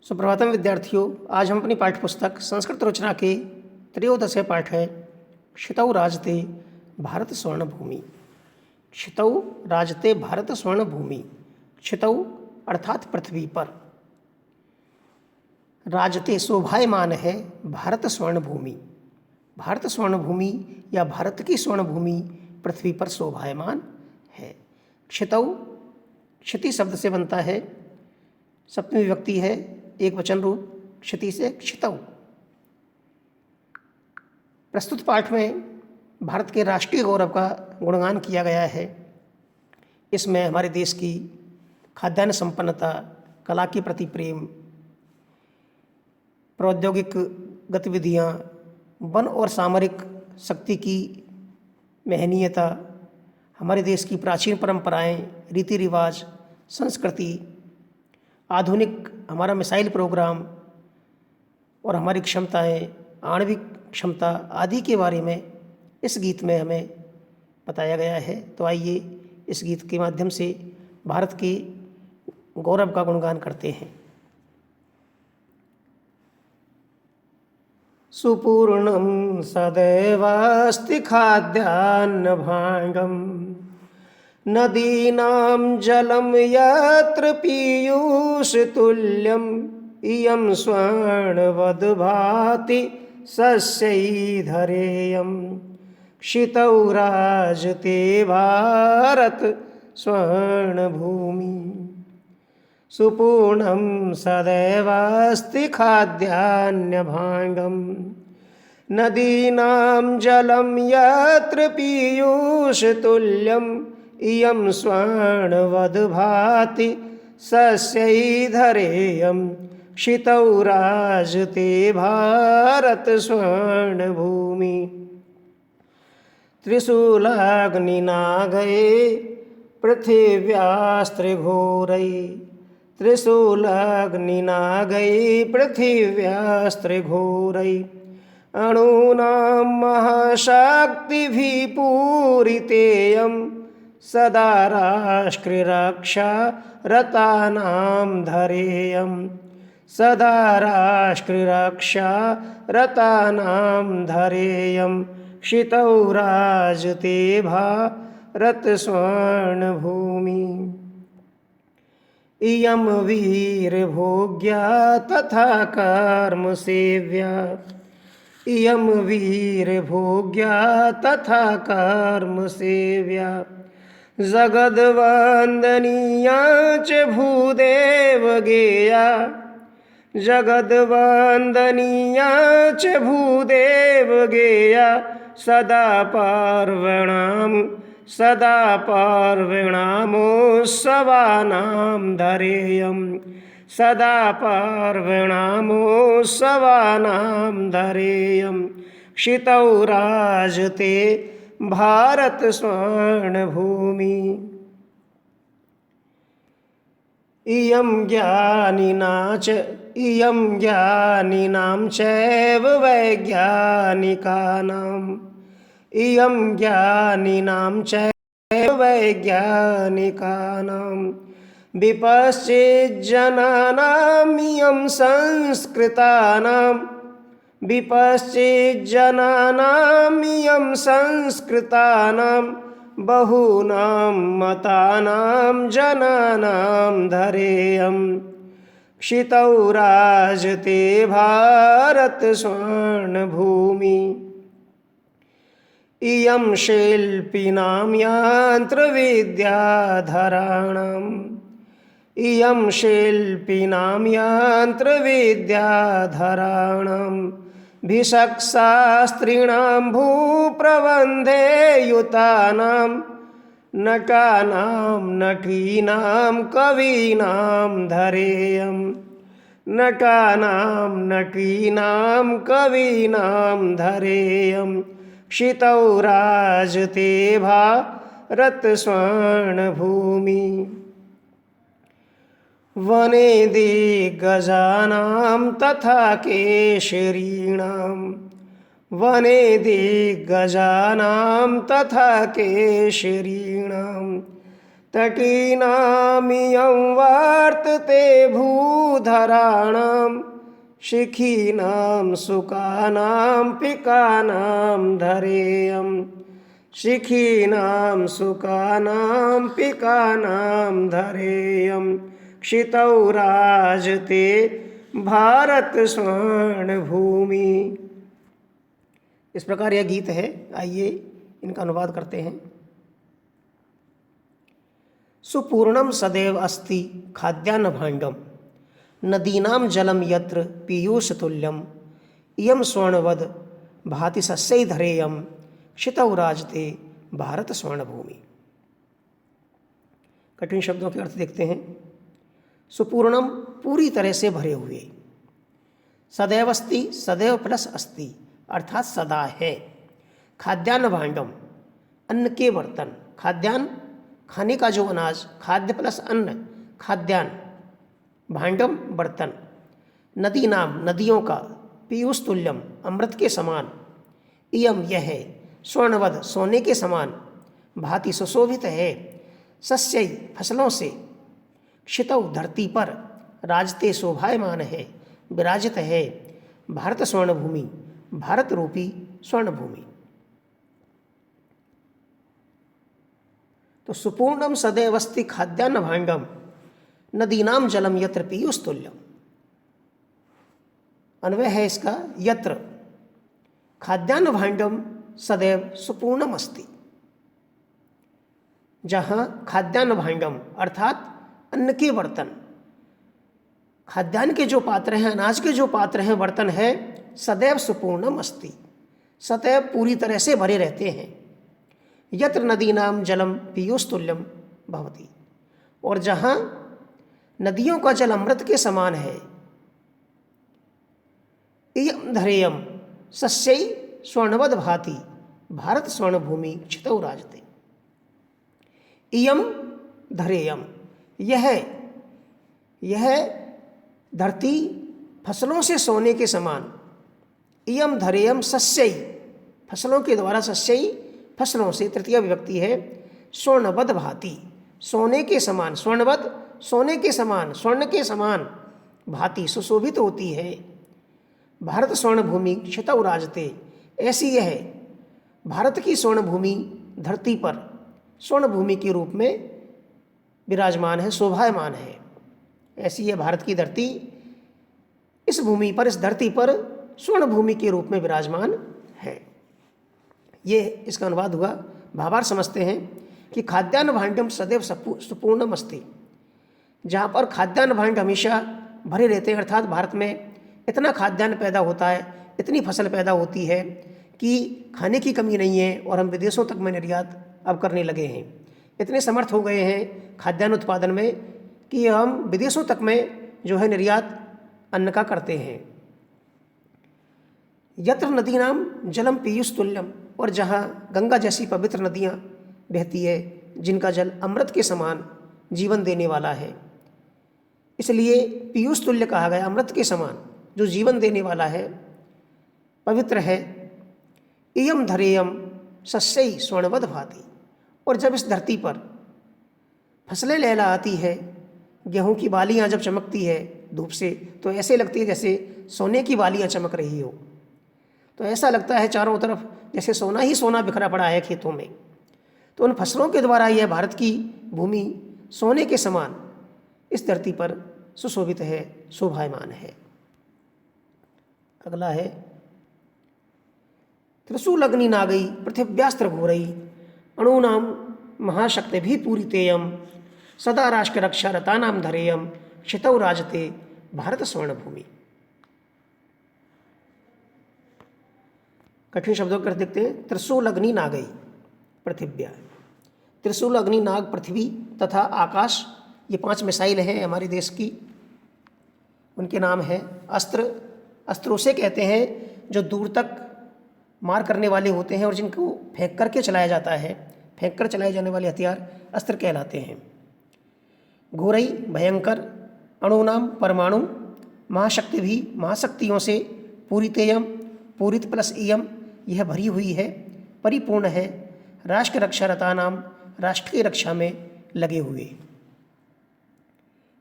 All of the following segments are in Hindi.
सुप्रभातम विद्यार्थियों। आज हम अपनी पाठ्यपुस्तक संस्कृत रचना के त्रयोदश पाठ है क्षितौ राजते भारत स्वर्ण भूमि। क्षितौ राजते भारत स्वर्ण भूमि। क्षितौ अर्थात पृथ्वी पर, राजते शोभायमान है भारत स्वर्ण भूमि। भारत स्वर्ण भूमि या भारत की स्वर्ण भूमि पृथ्वी पर शोभायमान है। क्षितौ क्षिति शब्द से बनता है, सप्तमी विभक्ति है, एक वचन रूप, क्षिति से क्षितौ। प्रस्तुत पाठ में भारत के राष्ट्रीय गौरव का गुणगान किया गया है। इसमें हमारे देश की खाद्यान्न संपन्नता, कला के प्रति प्रेम, प्रौद्योगिक गतिविधियाँ, वन और सामरिक शक्ति की महनीयता, हमारे देश की प्राचीन परंपराएं, रीति रिवाज, संस्कृति, आधुनिक हमारा मिसाइल प्रोग्राम और हमारी क्षमताएं, आणविक क्षमता आदि के बारे में इस गीत में हमें बताया गया है। तो आइए इस गीत के माध्यम से भारत के गौरव का गुणगान करते हैं। सुपूर्णं सदैवास्ति खाद्यान्न भाण्डम्, नदीनां जलं यत्र पीयूषतुल्यम्, इयं स्वर्णवद् भाति सस्यैधरेयम्। क्षितौ राजते भारत स्वर्णभूमि। सुपूर्णं सदैवास्ति खाद्यान्न भाण्डम्, नदीनां जलं यत्र पीयूषतुल्यम्, इयं स्वर्णवद् भाति सस्यैधरेयम्। क्षितौ राजते भारत स्वर्णभूमि। त्रिशूलाग्निनागये पृथिव्यास्त्रिघोरै, त्रिशूलाग्निनागये पृथिव्यास्त्रिघोरै, अणूनां महाशक्तिभिः पूरितेयं, सदा राष्ट्ररक्षा रतानां धरेयम्। सदा राष्ट्ररक्षा रतानां धरेयम्। क्षितौ राजते भारत स्वर्णभूमि। इयं वीरभोग्या तथा कर्मसेव्या, इयं वीरभोग्या तथा कर्मसेव्या, जगद्वन्दनीया च भूदेव गेया, जगद्वन्दनीया च भूदेव गेया, सदा पार्वणामोत्सवानां धरेयम्। सदा पार्वणामोत्सवानां धरेयम्। क्षितौ राजते भारत स्वर्णभूमि। इयं ज्ञानिनां चैव वैज्ञानिकानाम्, इयं ज्ञानिनां चैव वैज्ञानिकानां, विपश्चिज्जनानाम् इयं संस्कृतानां, विपश्चिज्जनानाम् इयं संस्कृतानां, बहूनां मतानां जनानां धरेयम्। क्षितौ राजते भारत स्वर्णभूमि। इयं शिल्पिनां यन्त्रविद्याधराणाम्, इयं शिल्पिनां यन्त्रविद्याधराणां, भिषक्शास्त्रिणां भूप्रबन्धे युतानां, नटानां नटीनां कवीनां धरेयम्। नटानां नटीनां कवीनां धरेयम्। क्षितौ राजते भारत स्वर्णभूमि। वने दिग्गजानां तथा केशरीणां, वने दिग्गजानां तथा केशरीणां, तटीनामियं वर्तते भूधराणां शिखीनां सुकानां पिकानां धरेयम् शिखीनां सुकानां पिकानां धरेयम् क्षितौ राजते भारत स्वर्ण भूमि। इस प्रकार यह गीत है। आइए इनका अनुवाद करते हैं। सुपूर्णम सदैव अस्ति खाद्यान्न भाण्डम नदीनां जलम यत्र पीयूष तुल्यम इयं स्वर्णवद भाति सस्यै धरेयम क्षितौ राजते भारत स्वर्ण भूमि। कठिन शब्दों के अर्थ देखते हैं। सुपूर्णम पूरी तरह से भरे हुए, सदैव अस्ति सदैव प्लस अस्ति अर्थात सदा है, खाद्यान्न भाण्डम अन्न के बर्तन, खाद्यान्न खाने का जो अनाज, खाद्य प्लस अन्न खाद्यान्न, भाण्डम बर्तन, नदी नाम नदियों का, पीयूष तुल्यम अमृत के समान, इयम यह है, स्वर्णवद सोने के समान, भांति सुशोभित है, सस्यई फसलों से, क्षितौ धरती पर, राजते शोभायमान है, विराजित है, भारत स्वर्ण भूमि भारत रूपी स्वर्ण भूमि। तो सुपूर्णम सदैवस्ति खाद्यान्न भाण्डम नदीनाम जलम यत्र पीयूष तुल्यम। अन्वय है इसका, यत्र खाद्यान्न भाण्डम सदैव सुपूर्णम अस्ति, जहाँ खाद्यान्न भाण्डम अर्थात अन्न के बर्तन, खाद्यान्न के जो पात्र हैं, अनाज के जो पात्र हैं, बर्तन है, सदैव सुपूर्णम अस्ति सदैव पूरी तरह से भरे रहते हैं। यत्र नदीनाम जलम पीयूष तुल्यम भवति, और जहाँ नदियों का जल अमृत के समान है, इयं धरेयम सस्यै स्वर्णवद भाति भारत स्वर्ण भूमि क्षितौ राजते। इयं धरेयम यह धरती फसलों से सोने के समान, इयम धरेयम सस्यै फसलों के द्वारा, सस्यै फसलों से तृतीय विभक्ति है, स्वर्णवद भाति सोने के समान, स्वर्णवद सोने के समान, स्वर्ण के समान, भाति सुशोभित होती है, भारत स्वर्ण भूमि क्षितौ राजते, ऐसी यह भारत की स्वर्ण भूमि धरती पर स्वर्ण भूमि के रूप में विराजमान है, शोभायमान है। ऐसी यह भारत की धरती इस भूमि पर, इस धरती पर स्वर्ण भूमि के रूप में विराजमान है। ये इसका अनुवाद हुआ। भावार्थ समझते हैं कि खाद्यान्न भाण्डम सदैव सुपूर्णम अस्ति, जहाँ पर खाद्यान्न भाण्ड हमेशा भरे रहते हैं, अर्थात भारत में इतना खाद्यान्न पैदा होता है, इतनी फसल पैदा होती है कि खाने की कमी नहीं है, और हम विदेशों तक में निर्यात अब करने लगे हैं। इतने समर्थ हो गए हैं खाद्यान्न उत्पादन में कि हम विदेशों तक में जो है निर्यात अन्न का करते हैं। यत्र नदीनाम जलम पीयूष तुल्यम, और जहाँ गंगा जैसी पवित्र नदियाँ बहती है, जिनका जल अमृत के समान जीवन देने वाला है, इसलिए पीयूष तुल्य कहा गया, अमृत के समान जो जीवन देने वाला है, पवित्र है। इयम धरेयम सस्यै स्वर्णवद भाति, और जब इस धरती पर फसलें लहलहाती है, गेहूं की बालियां जब चमकती है धूप से, तो ऐसे लगती है जैसे सोने की बालियां चमक रही हो। तो ऐसा लगता है चारों तरफ जैसे सोना ही सोना बिखरा पड़ा है खेतों में। तो उन फसलों के द्वारा यह भारत की भूमि सोने के समान इस धरती पर सुशोभित है, शोभायमान है। अगला है, त्रिशूल अग्नि नागई पृथिव्यास्त्र घोरई अणूनाम महाशक्ति भी पूरितेयम सदा राष्ट्र रक्षा रतानाम धरेयम क्षितौ राजते भारत स्वर्ण भूमि। कठिन शब्दों कर देखते हैं। त्रिशूल अग्नि नागई पृथिव्या, त्रिशूल अग्नि नाग पृथ्वी तथा आकाश, ये 5 मिसाइल हैं हमारे देश की, उनके नाम हैं अस्त्र। अस्त्र उसे कहते हैं जो दूर तक मार करने वाले होते हैं और जिनको फेंक करके चलाया जाता है, फेंक कर चलाए जाने वाले हथियार अस्त्र कहलाते हैं। घोरई भयंकर, अणुनाम परमाणु, महाशक्ति भी महाशक्तियों से, पूरितेयम पूरित प्लस इयम यह भरी हुई है, परिपूर्ण है, राष्ट्र रक्षा रतानाम राष्ट्र की रक्षा में, लगे हुए।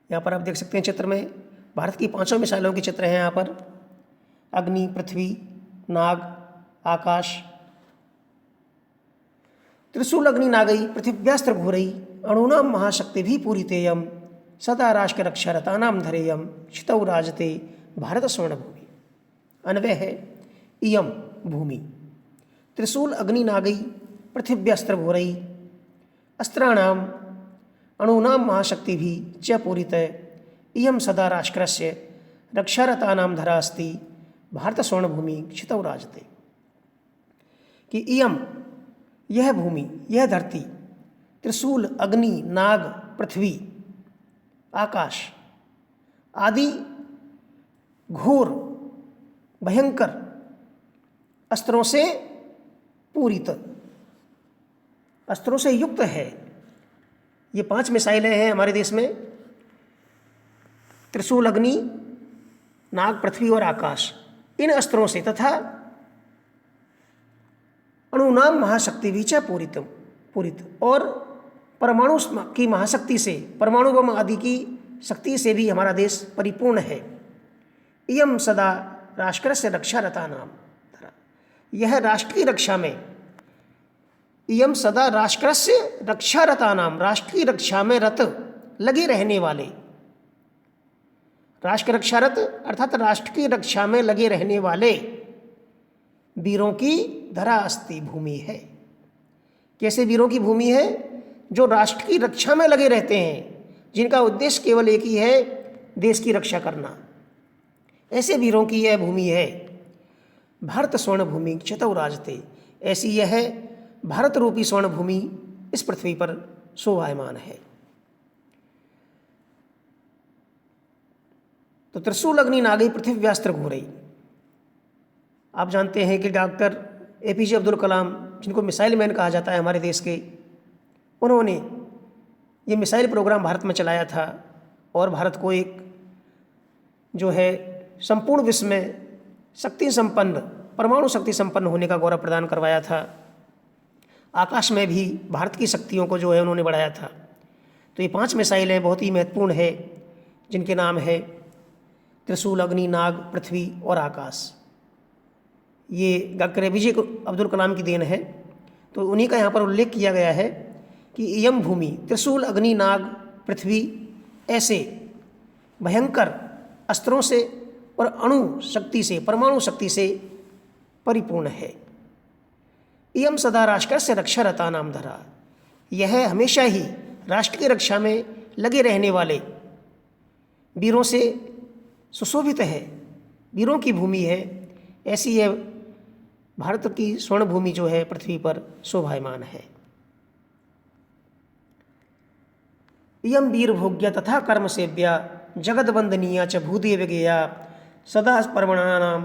यहाँ पर आप देख सकते हैं चित्र में भारत की 5 मिसाइलों के चित्र हैं। यहाँ पर अग्नि, पृथ्वी, नाग, आकाश। त्रिशूल अग्नि नागई पृथिव्यास्त्र घोरई अणूनाम महाशक्ति भी पूरितेयम सदा राष्ट्र रक्षा रतानाम धरेयम क्षितौ राजते भारत स्वर्ण भूमि। अन्वय है इयम भूमि त्रिशूल अग्नि नागई पृथिव्यास्त्र घोरई अस्त्राणाम अणूनाम महाशक्ति भी च पूरितय इयम सदा राष्ट्रस्य रक्षारतानाम धरा अस्ति भारत स्वर्ण भूमि क्षितौ राजते। कि इयम यह भूमि, यह धरती, त्रिशूल अग्नि नाग पृथ्वी आकाश आदि घोर भयंकर अस्त्रों से पूरित, अस्त्रों से युक्त है। ये 5 मिसाइलें हैं हमारे देश में, त्रिशूल अग्नि नाग पृथ्वी और आकाश। इन अस्त्रों से तथा अणुनाम महाशक्ति विचा पूरित और परमाणु की महाशक्ति से, परमाणु बम आदि की शक्ति से भी हमारा देश परिपूर्ण है। इयम सदा राष्ट्र से रक्षा रता नाम, यह राष्ट्र की रक्षा में, इयम सदा राष्ट्र से रक्षा रता नाम, राष्ट्र की रक्षा में रत लगे रहने वाले, राष्ट्र रक्षा रत अर्थात राष्ट्र की रक्षा में लगे रहने वाले वीरों की धरा अस्ति भूमि है। कैसे वीरों की भूमि है? जो राष्ट्र की रक्षा में लगे रहते हैं, जिनका उद्देश्य केवल एक ही है, देश की रक्षा करना। ऐसे वीरों की यह भूमि है। भारत स्वर्ण भूमि क्षितौ राजते, ऐसी यह भारत रूपी स्वर्ण भूमि इस पृथ्वी पर शोभायमान है। तो त्रिशूल अग्नि नागई पृथिव्यास्त्र घोरई। आप जानते हैं कि डॉक्टर APJ अब्दुल कलाम, जिनको मिसाइल मैन कहा जाता है हमारे देश के, उन्होंने ये मिसाइल प्रोग्राम भारत में चलाया था और भारत को एक जो है संपूर्ण विश्व में शक्ति संपन्न, परमाणु शक्ति संपन्न होने का गौरव प्रदान करवाया था। आकाश में भी भारत की शक्तियों को जो है उन्होंने बढ़ाया था। तो ये 5 मिसाइलें बहुत ही महत्वपूर्ण है, जिनके नाम है त्रिशूल अग्नि नाग पृथ्वी और आकाश। ये डॉक्टर APJ अब्दुल कलाम की देन है। तो उन्हीं का यहाँ पर उल्लेख किया गया है कि इयम भूमि त्रिशूल अग्नि नाग पृथ्वी ऐसे भयंकर अस्त्रों से और अणु शक्ति से, परमाणु शक्ति से परिपूर्ण है। इयम सदा राष्ट्र से रक्षा रता नाम धरा, यह हमेशा ही राष्ट्र की रक्षा में लगे रहने वाले वीरों से सुशोभित है, वीरों की भूमि है। ऐसी यह भारत की स्वर्ण भूमि जो है पृथ्वी पर शोभायमान है। इयम वीर भोग्या तथा कर्म सेव्या जगद वंदनीया च भूदेव गेया सदा पर्वणानाम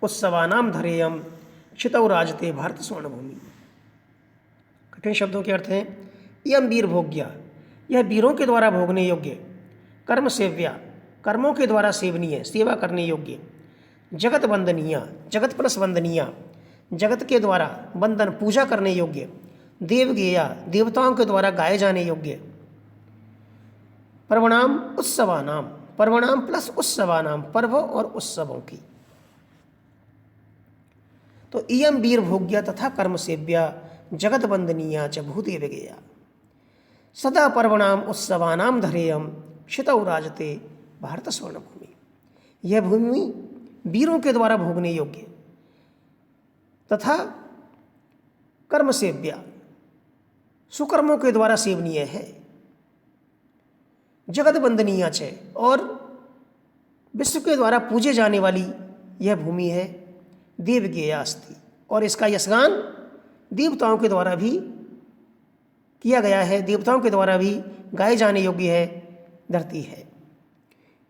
उत्सवानाम धरेयम क्षितौ राजते भारत स्वर्ण भूमि। कठिन शब्दों के अर्थ हैं इयम वीर भोग्या, यह वीरों के द्वारा भोगने योग्य, कर्म सेव्या, कर्मों के द्वारा सेवनीय, सेवा करने योग्य, जगत वंदनीय, जगत प्लस वंदनीय, जगत के द्वारा वंदन पूजा करने योग्य, देवगेया, देवताओं के द्वारा गाए जाने योग्य, पर्वणाम उत्सवानाम, पर्वणाम प्लस उत्सवानाम, पर्व और उत्सवों की। तो इयम वीर भोग्या तथा कर्म सेव्या जगत वंदनीया च भूदेव गेया सदा पर्वणाम उत्सवानाम धरेयम क्षितौ राजते भारत स्वर्ण भूमि। यह भूमि वीरों के द्वारा भोगने योग्य तथा कर्म सेव्या, सुकर्मों के द्वारा सेवनीय है, जगत वंदनीय है और विश्व के द्वारा पूजे जाने वाली यह भूमि है। देवगेया अस्ति, और इसका यशगान देवताओं के द्वारा भी किया गया है, देवताओं के द्वारा भी गाए जाने योग्य है धरती है।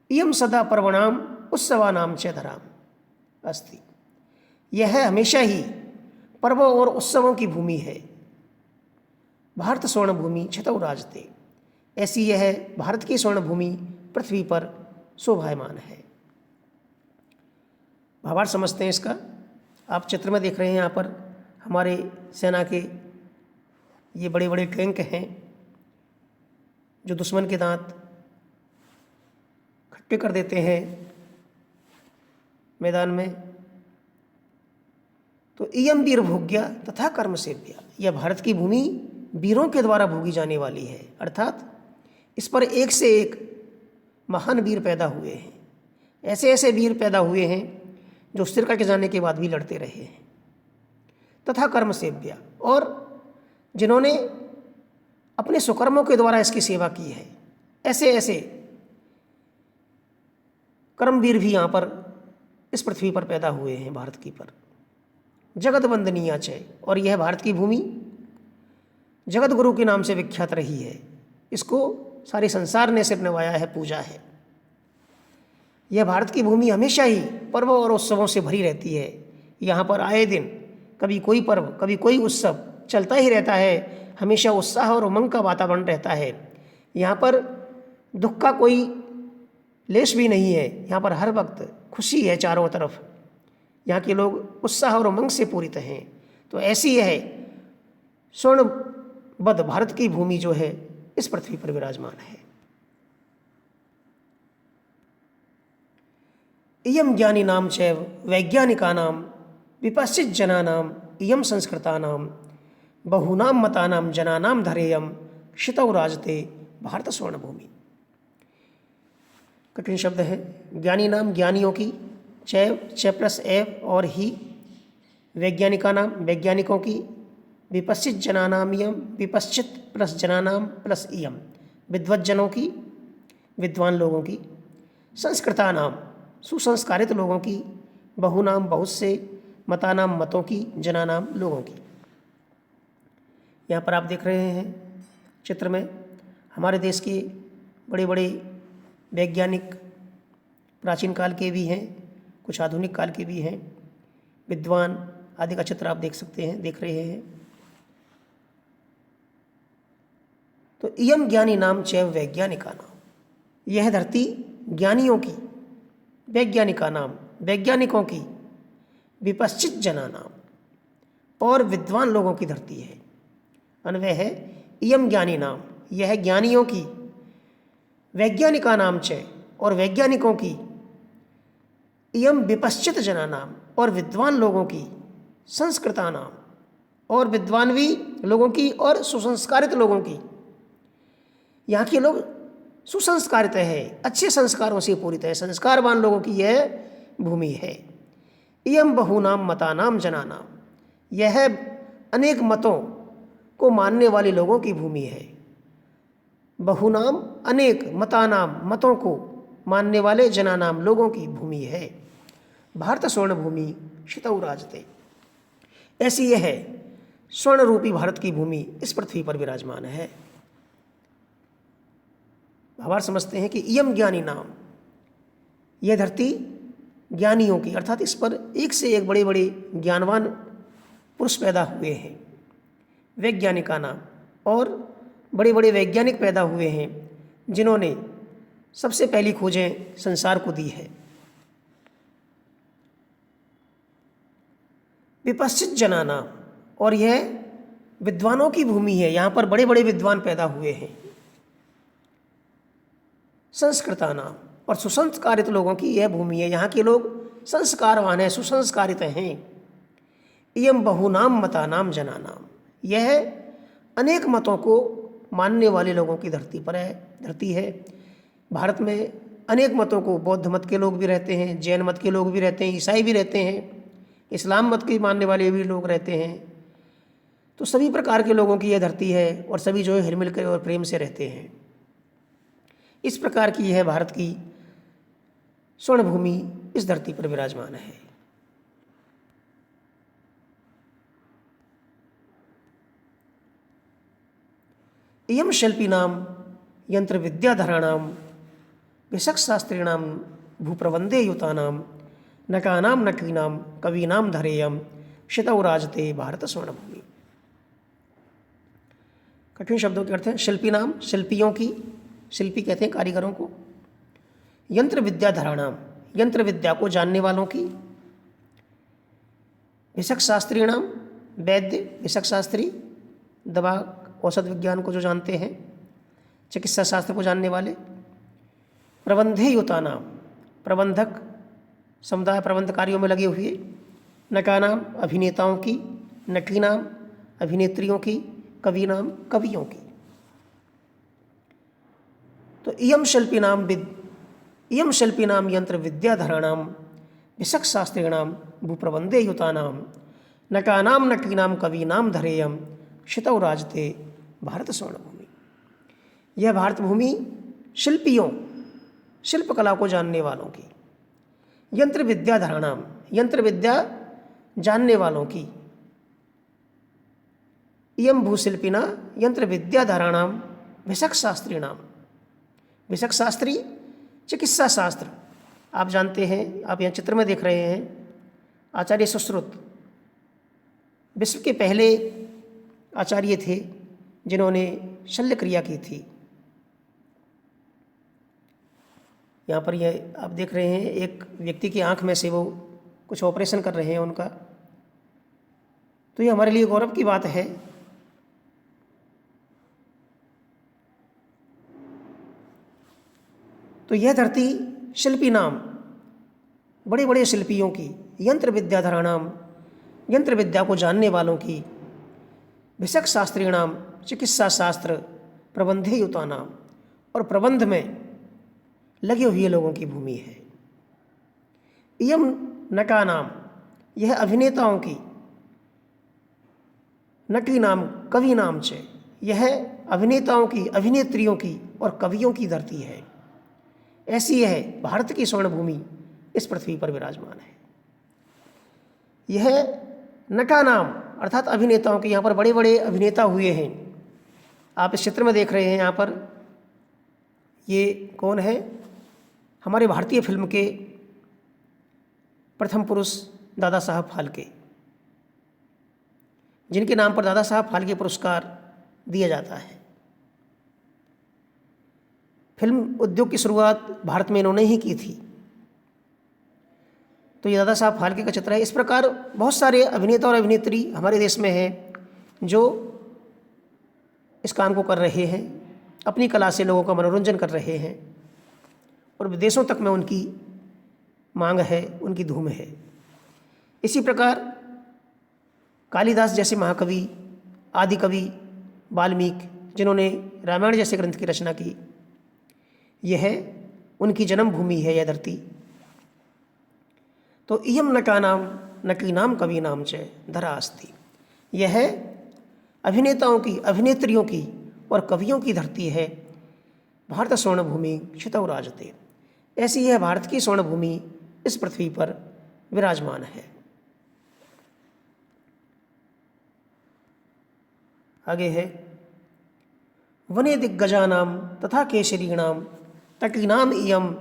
इयम सदा पर्वणाम उत्सवानाम च धराम अस्ति, यह हमेशा ही पर्वों और उत्सवों की भूमि है। भारत स्वर्ण भूमि क्षितौ राजते, ऐसी यह भारत की स्वर्ण भूमि पृथ्वी पर शोभायमान है। भावार्थ समझते हैं इसका। आप चित्र में देख रहे हैं यहाँ पर हमारे सेना के ये बड़े बड़े टैंक हैं, जो दुश्मन के दांत खट्टे कर देते हैं मैदान में। तो इयम वीर भोग्या तथा कर्म सेव्या, यह भारत की भूमि वीरों के द्वारा भोगी जाने वाली है, अर्थात इस पर एक से एक महान वीर पैदा हुए हैं। ऐसे ऐसे वीर पैदा हुए हैं जो सिर कट जाने के बाद भी लड़ते रहे हैं। तथा कर्म सेव्या, और जिन्होंने अपने सुकर्मों के द्वारा इसकी सेवा की है। ऐसे ऐसे कर्मवीर भी यहाँ पर इस पृथ्वी पर पैदा हुए हैं भारत की पर। जगत वंदनीय च, और यह भारत की भूमि जगत गुरु के नाम से विख्यात रही है। इसको सारे संसार ने सिर नवाया है, पूजा है। यह भारत की भूमि हमेशा ही पर्व और उत्सवों से भरी रहती है। यहाँ पर आए दिन कभी कोई पर्व कभी कोई उत्सव चलता ही रहता है। हमेशा उत्साह और उमंग का वातावरण रहता है। यहाँ पर दुख का कोई लेश भी नहीं है। यहाँ पर हर वक्त खुशी है चारों तरफ। यहाँ के लोग उत्साह और उमंग से पूरित हैं। तो ऐसी है स्वर्णबद्ध भारत की भूमि जो है इस पृथ्वी पर विराजमान है। इयम ज्ञानिनां चैव वैज्ञानिकानां विपश्चित जनानां इयम संस्कृतानां बहूनां मतानां जनानां धरेयम क्षितौ राजते भारत स्वर्ण भूमि। कठिन शब्द है। ज्ञानी नाम, ज्ञानियों की, चैव च प्लस एव और ही, वैज्ञानिका नाम, वैज्ञानिकों की, विपश्चित जनानाम यम, विपश्चित प्लस जनानाम प्लस इयम, विद्वज्जनों की, विद्वान लोगों की, संस्कृता नाम, सुसंस्कारित लोगों की, बहुनाम बहुत से, मतानाम मतों की, जनानाम लोगों की। यहाँ पर आप देख रहे हैं चित्र में हमारे देश के बड़े बड़े वैज्ञानिक प्राचीन काल के भी हैं, कुछ आधुनिक काल के भी हैं, विद्वान आदि का चित्र आप देख सकते हैं, देख रहे हैं। तो इयम ज्ञानी नाम चैव वैज्ञानिका नाम, यह धरती ज्ञानियों की, वैज्ञानिका नाम, वैज्ञानिकों की, विपश्चित जना नाम और विद्वान लोगों की धरती है। अन्वय है इयम ज्ञानी नाम, यह ज्ञानियों की, वैज्ञानिका नाम च और वैज्ञानिकों की, इयम विपश्चित जना नाम और विद्वान लोगों की, संस्कृता नाम और विद्वान भी लोगों की और सुसंस्कारित लोगों की। यहाँ के लोग सुसंस्कारित है, अच्छे संस्कारों से पूरित है, संस्कारवान लोगों की यह भूमि है। इयम बहुनाम मतानाम जनानाम, यह अनेक मतों को मानने वाले लोगों की भूमि है। बहुनाम अनेक, मतानाम मतों को मानने वाले, जनानाम लोगों की भूमि है। भारत स्वर्ण भूमि क्षितौ राजते, ऐसी यह है स्वर्ण रूपी भारत की भूमि इस पृथ्वी पर विराजमान है। भावार्थ समझते हैं कि इयम ज्ञानी नाम, यह धरती ज्ञानियों की, अर्थात इस पर एक से एक बड़े बड़े ज्ञानवान पुरुष पैदा हुए हैं। वैज्ञानिका नाम, और बड़े बड़े वैज्ञानिक पैदा हुए हैं जिन्होंने सबसे पहली खोजें संसार को दी है। विपश्चित जना नाम, और यह विद्वानों की भूमि है, यहाँ पर बड़े बड़े विद्वान पैदा हुए हैं। संस्कृता नाम, और सुसंस्कारित लोगों की यह भूमि है, यहाँ के लोग संस्कारवान हैं, सुसंस्कारित हैं। इयम बहुनाम मतानाम जनानाम, यह अनेक मतों को मानने वाले लोगों की धरती है। भारत में अनेक मतों को, बौद्ध मत के लोग भी रहते हैं, जैन मत के लोग भी रहते हैं, ईसाई भी रहते हैं, इस्लाम मत के मानने वाले भी लोग रहते हैं। तो सभी प्रकार के लोगों की यह धरती है और सभी जो है हिलमिल कर और प्रेम से रहते हैं। इस प्रकार की यह भारत की स्वर्ण भूमि इस धरती पर विराजमान है। इयम शिल्पिनां यंत्र विद्याधराणां विशक्शास्त्रिणां भूप्रबंधे युतानां नटानां नटीनां कवीनां धरेयं क्षितौ राजते भारत स्वर्ण भूमि। कठिन शब्दों के अर्थ हैं शिल्पी नाम, शिल्पियों की, शिल्पी कहते हैं कारीगरों को। यंत्र विद्याधराणाम, यंत्र विद्या को जानने वालों की। विशक शास्त्री नाम, वैद्य, विशक शास्त्री दवा औषध विज्ञान को जो जानते हैं। चिकित्सा शास्त्र को जानने वाले। प्रबंधे युतानाम, प्रबंधक समुदाय प्रबंध कार्यों में लगे हुए। नटानाम, अभिनेताओं की। नटीनाम, अभिनेत्रियों की। कवीनाम, कवियों की। तो इयम शिल्पिनाम यंत्र विद्याधराणाम विशक शास्त्रिणाम भूप्रबंधे युतानाम नटानाम नटीनाम कवीनाम धरेयम क्षितौ राजते भारत स्वर्णभूमि। यह भारत भूमि शिल्पियों, शिल्पकला को जानने वालों की। यंत्र विद्याधराणाम, यंत्र विद्या जानने वालों की। इयम भूशिल्पिना यंत्र विद्याधराणाम विशक शास्त्रिणाम, विशक शास्त्री चिकित्सा शास्त्र। आप जानते हैं, आप यहाँ चित्र में देख रहे हैं, आचार्य सुश्रुत विश्व के पहले आचार्य थे जिन्होंने शल्य क्रिया की थी। यहाँ पर यह आप देख रहे हैं, एक व्यक्ति की आंख में से वो कुछ ऑपरेशन कर रहे हैं उनका। तो ये हमारे लिए गौरव की बात है। तो यह धरती शिल्पी नाम, बड़े बड़े शिल्पियों की। यंत्र विद्याधराणाम, यंत्र विद्या को जानने वालों की। विशक शास्त्रीणाम, चिकित्सा शास्त्र। प्रबंधे युतानाम, और प्रबंध में लगे हुए लोगों की भूमि है। इयम नटानाम, यह अभिनेताओं की। नटी नाम कवि नाम च, यह अभिनेताओं की, अभिनेत्रियों की और कवियों की धरती है। ऐसी यह भारत की स्वर्ण भूमि इस पृथ्वी पर विराजमान है। यह नटा नाम अर्थात अभिनेताओं के, यहाँ पर बड़े बड़े अभिनेता हुए हैं। आप इस चित्र में देख रहे हैं, यहाँ पर ये कौन है? हमारे भारतीय फिल्म के प्रथम पुरुष दादा साहब फाल्के, जिनके नाम पर दादा साहब फाल्के पुरस्कार दिया जाता है। फिल्म उद्योग की शुरुआत भारत में इन्होंने ही की थी। तो ये दादा साहब फाल्के का चित्र है। इस प्रकार बहुत सारे अभिनेता और अभिनेत्री हमारे देश में हैं जो इस काम को कर रहे हैं, अपनी कला से लोगों का मनोरंजन कर रहे हैं और विदेशों तक में उनकी मांग है, उनकी धूम है। इसी प्रकार कालिदास जैसे महाकवि, आदि कवि, वाल्मीकि, जिन्होंने रामायण जैसे ग्रंथ की रचना की, यह उनकी जन्म भूमि है, यह धरती। तो इयम नटानाम नटीनाम कवीनाम च धरा अस्ति, यह अभिनेताओं की, अभिनेत्रियों की और कवियों की धरती है। भारत स्वर्ण भूमि क्षितौ राजते, ऐसी यह भारत की स्वर्ण भूमि इस पृथ्वी पर विराजमान है। आगे है वने दिग्गजानाम तथा केसरीणाम तटीनाम इयम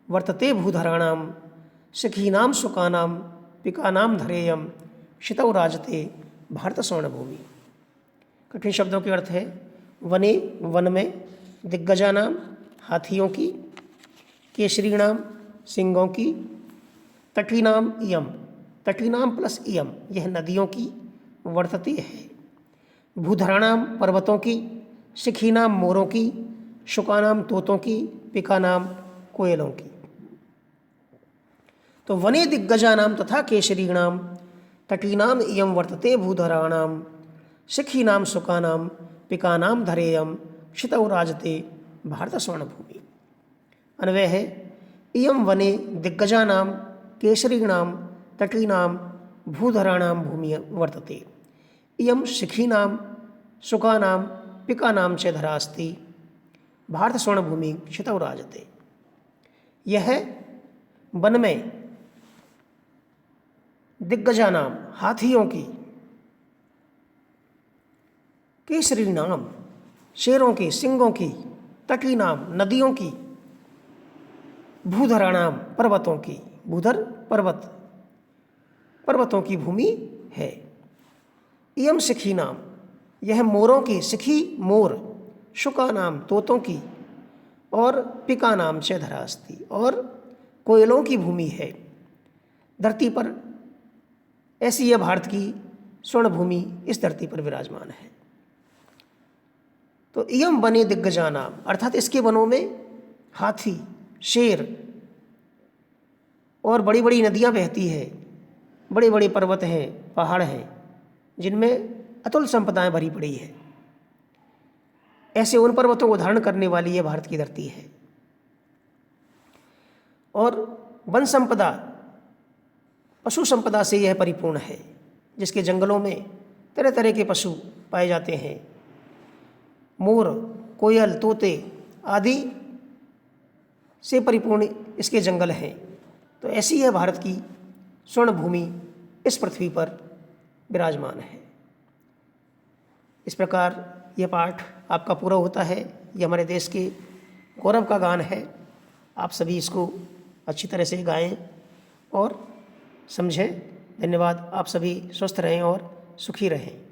वर्तते भूधराणाम सखीनाम सुकानाम पिकानाम धरेयम क्षितौ राजते भारत स्वर्ण भूमि। कठिन शब्दों के अर्थ है वने, वन में, दिग्गजानाम हाथियों की, केसरीणाम सिंगों की, तटीनाम इयम, तटीनाम प्लस इयम यह नदियों की, वर्तते है, भूधराणाम पर्वतों की, शिखीनाम मोरों की, शुकानाम तोतों की, पिकानाम कोयलों की। तो वने दिग्गजानाम तथा केसरीणाम तटीनाम इयम वर्तते भूधराणाम शिखीनाम सुकानाम पिकानाम धरेयम क्षितौ राजते भारत स्वर्ण भूमि। अन्वय है इयम वने दिग्गजानाम केसरीणाम तटीनाम भूधराणाम भूमि वर्तते, इयम शिखीनाम सुकानाम पिकानाम च धरा अस्ति भारत स्वर्ण भूमि क्षितौ राजते। यह वन में दिग्गजानाम हाथियों की, केसरी नाम शेरों की, सिंगों की, तटी नाम नदियों की, भूधराणाम पर्वतों की, भूधर पर्वत, पर्वतों की भूमि है। इयम शिखी नाम यह मोरों की, शिखी मोर, शुका नाम तोतों की, और पिका नाम च धरास्ति और कोयलों की भूमि है धरती पर। ऐसी यह भारत की स्वर्ण भूमि इस धरती पर विराजमान है। तो इयम बने दिग्गजानाम, अर्थात इसके वनों में हाथी, शेर और बड़ी बड़ी नदियाँ बहती है, बड़े बड़े पर्वत हैं, पहाड़ हैं, जिनमें अतुल संपदाएं भरी पड़ी है। ऐसे उन पर्वतों को धारण करने वाली यह भारत की धरती है। और वन संपदा, पशु संपदा से यह परिपूर्ण है, जिसके जंगलों में तरह तरह के पशु पाए जाते हैं। मोर, कोयल, तोते आदि से परिपूर्ण इसके जंगल हैं। तो ऐसी है भारत की स्वर्ण भूमि इस पृथ्वी पर विराजमान है। इस प्रकार यह पाठ आपका पूरा होता है। यह हमारे देश के गौरव का गान है। आप सभी इसको अच्छी तरह से गाएं और समझें। धन्यवाद। आप सभी स्वस्थ रहें और सुखी रहें।